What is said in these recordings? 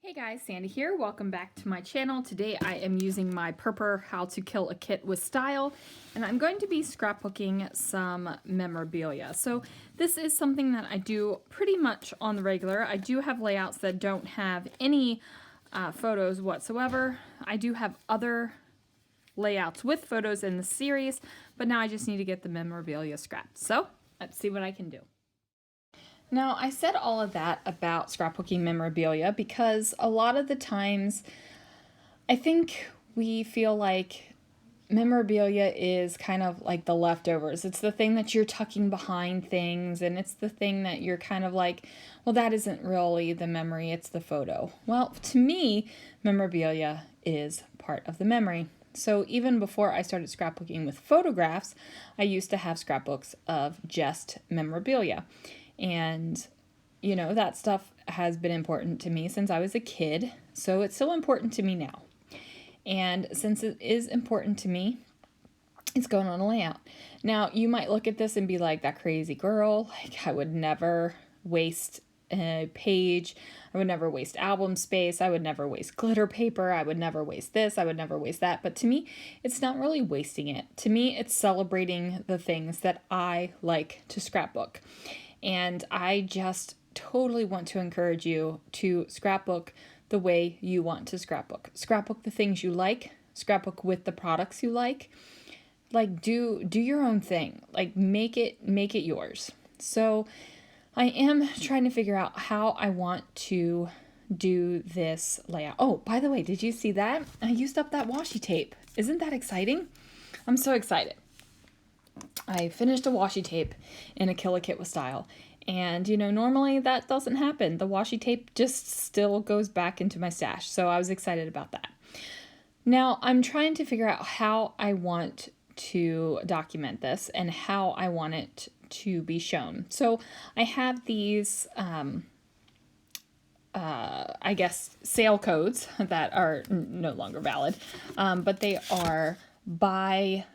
Hey guys, Sandy here. Welcome back to my channel. Today I am using my Purpur How to Kill a Kit with Style, and I'm going to be scrapbooking some memorabilia. So this is something that I do pretty much on the regular. I do have layouts that don't have any photos whatsoever. I do have other layouts with photos in the series, but now I just need to get the memorabilia scrapped. So let's see what I can do. Now, I said all of that about scrapbooking memorabilia because a lot of the times I think we feel like memorabilia is kind of like the leftovers. It's the thing that you're tucking behind things, and it's the thing that you're kind of like, well, that isn't really the memory, it's the photo. Well, to me, memorabilia is part of the memory. So even before I started scrapbooking with photographs, I used to have scrapbooks of just memorabilia. And, you know, that stuff has been important to me since I was a kid, so it's still important to me now. And since it is important to me, it's going on a layout. Now, you might look at this and be like, that crazy girl, like I would never waste a page, I would never waste album space, I would never waste glitter paper, I would never waste this, I would never waste that. But to me, it's not really wasting it. To me, it's celebrating the things that I like to scrapbook. And I just totally want to encourage you to scrapbook the way you want to scrapbook. Scrapbook the things you like, scrapbook with the products you like. Like do your own thing. Like make it yours. So I am trying to figure out how I want to do this layout. Oh, by the way, did you see that? I used up that washi tape. Isn't that exciting? I'm so excited. I finished a washi tape in a Kill a Kit with Style. And, you know, normally that doesn't happen. The washi tape just still goes back into my stash. So I was excited about that. Now, I'm trying to figure out how I want to document this and how I want it to be shown. So I have these, I guess, sale codes that are no longer valid, but they are by...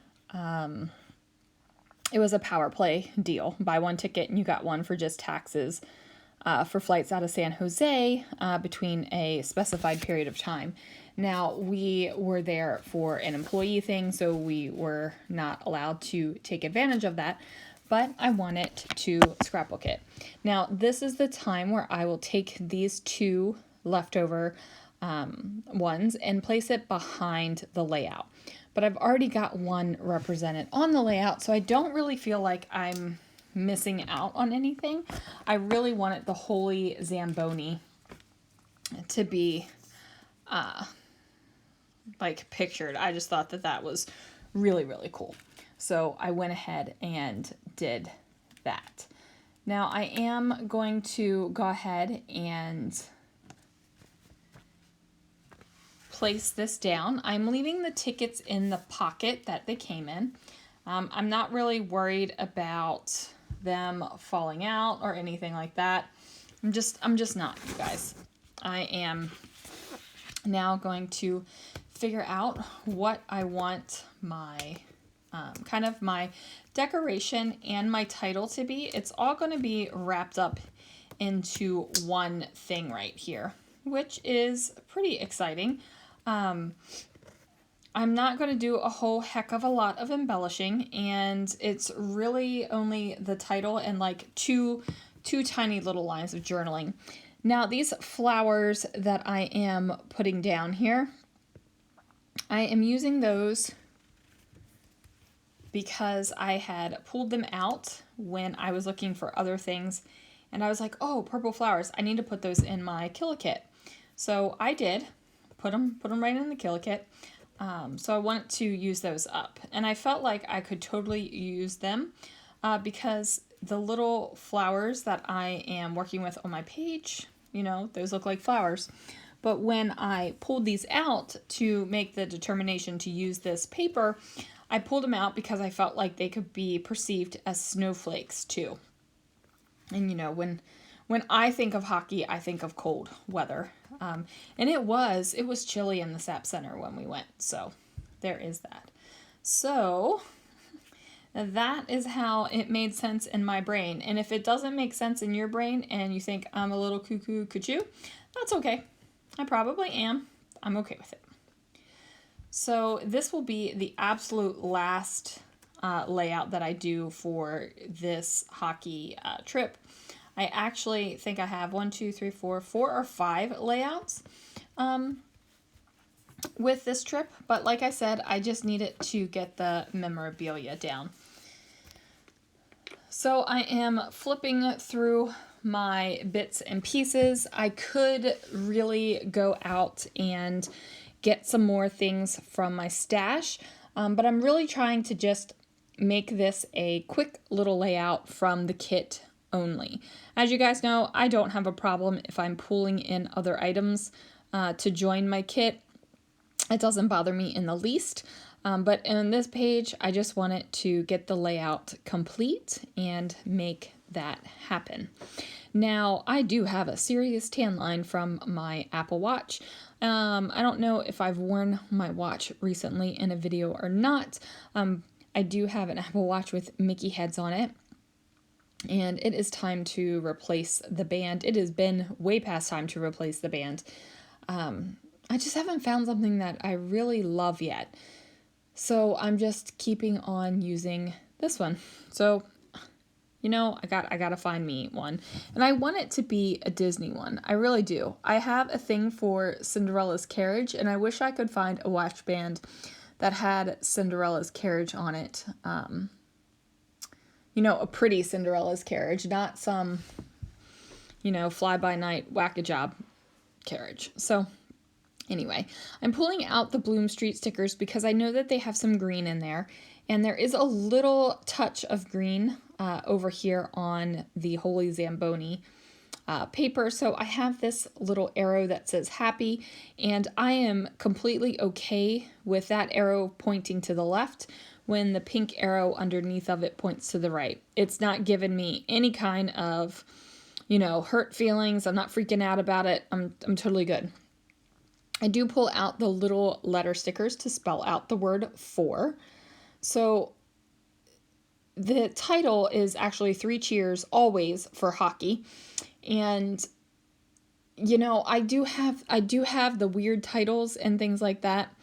it was a power play deal. Buy one ticket and you got one for just taxes for flights out of San Jose between a specified period of time. Now, we were there for an employee thing, so we were not allowed to take advantage of that, but I wanted to scrapbook it. Now, this is the time where I will take these two leftover ones and place it behind the layout. But I've already got one represented on the layout, so I don't really feel like I'm missing out on anything. I really wanted the Holy Zamboni to be like pictured. I just thought that that was really, really cool. So I went ahead and did that. Now I am going to go ahead and place this down. I'm leaving the tickets in the pocket that they came in. I'm not really worried about them falling out or anything like that. I'm just not, you guys. I am now going to figure out what I want my kind of my decoration and my title to be. It's all going to be wrapped up into one thing right here, which is pretty exciting. I'm not going to do a whole heck of a lot of embellishing, and it's really only the title and like two tiny little lines of journaling. Now, these flowers that I am putting down here, I am using those because I had pulled them out when I was looking for other things, and I was like, oh, purple flowers, I need to put those in my Kill a Kit. So I did. Put them right in the Kill a Kit. So I wanted to use those up. And I felt like I could totally use them because the little flowers that I am working with on my page, you know, those look like flowers. But when I pulled these out to make the determination to use this paper, I pulled them out because I felt like they could be perceived as snowflakes too. And you know, when I think of hockey, I think of cold weather. And it was chilly in the SAP Center when we went. So there is that. So that is how it made sense in my brain. And if it doesn't make sense in your brain and you think I'm a little cuckoo, that's okay. I probably am. I'm okay with it. So this will be the absolute last layout that I do for this hockey trip. I actually think I have 4 or 5 layouts with this trip, but like I said, I just needed to get the memorabilia down. So I am flipping through my bits and pieces. I could really go out and get some more things from my stash, but I'm really trying to just make this a quick little layout from the kit only. As you guys know, I don't have a problem if I'm pulling in other items to join my kit. It doesn't bother me in the least. But in this page, I just wanted to get the layout complete and make that happen. Now, I do have a serious tan line from my Apple Watch. I don't know if I've worn my watch recently in a video or not. I do have an Apple Watch with Mickey heads on it. And it is time to replace the band. It has been way past time to replace the band. I just haven't found something that I really love yet. So I'm just keeping on using this one. So, you know, I gotta find me one. And I want it to be a Disney one. I really do. I have a thing for Cinderella's carriage, and I wish I could find a watch band that had Cinderella's carriage on it. You know, a pretty Cinderella's carriage, not some, you know, fly-by-night whack-a-job carriage. So anyway, I'm pulling out the Bloom Street stickers because I know that they have some green in there. And there is a little touch of green over here on the Holy Zamboni paper. So I have this little arrow that says happy. And I am completely okay with that arrow pointing to the left when the pink arrow underneath of it points to the right. It's not giving me any kind of, you know, hurt feelings. I'm not freaking out about it. I'm totally good. I do pull out the little letter stickers to spell out the word for. So the title is actually 3 cheers always for hockey. And you know, I do have the weird titles and things like that.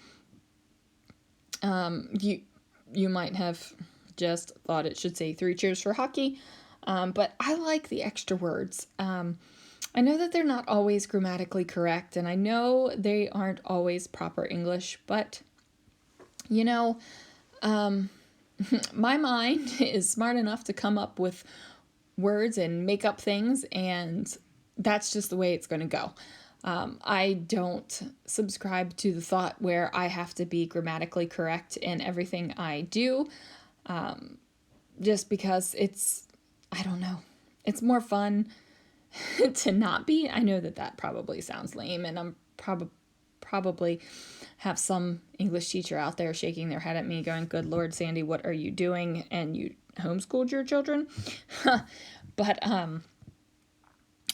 You might have just thought it should say 3 cheers for hockey. But I like the extra words. I know that they're not always grammatically correct, and I know they aren't always proper English, but, you know, my mind is smart enough to come up with words and make up things, and that's just the way it's going to go. I don't subscribe to the thought where I have to be grammatically correct in everything I do, just because I don't know, it's more fun to not be. I know that that probably sounds lame, and I'm probably have some English teacher out there shaking their head at me going, good Lord, Sandy, what are you doing? And you homeschooled your children? But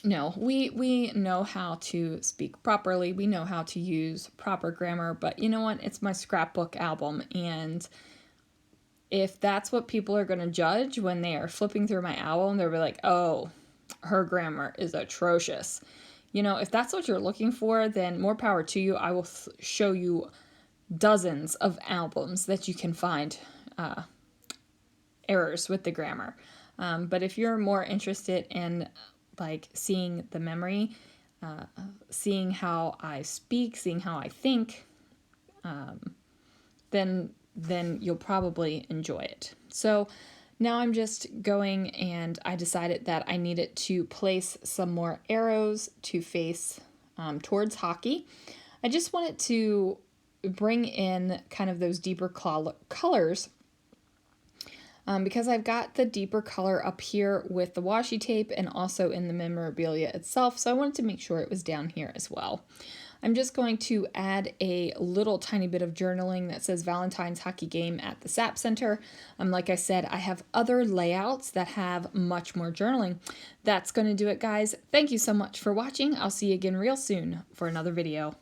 no, we know how to speak properly. We know how to use proper grammar, but you know what? It's my scrapbook album, and if that's what people are going to judge when they are flipping through my album, they'll be like, oh, her grammar is atrocious. You know, if that's what you're looking for, then more power to you. I will show you dozens of albums that you can find errors with the grammar. But if you're more interested in like seeing the memory, seeing how I speak, seeing how I think, then you'll probably enjoy it. So now I'm just going, and I decided that I needed to place some more arrows to face towards hockey. I just wanted to bring in kind of those deeper colors because I've got the deeper color up here with the washi tape and also in the memorabilia itself, so I wanted to make sure it was down here as well. I'm just going to add a little tiny bit of journaling that says Valentine's hockey game at the SAP Center. Like I said, I have other layouts that have much more journaling. That's going to do it, guys. Thank you so much for watching. I'll see you again real soon for another video.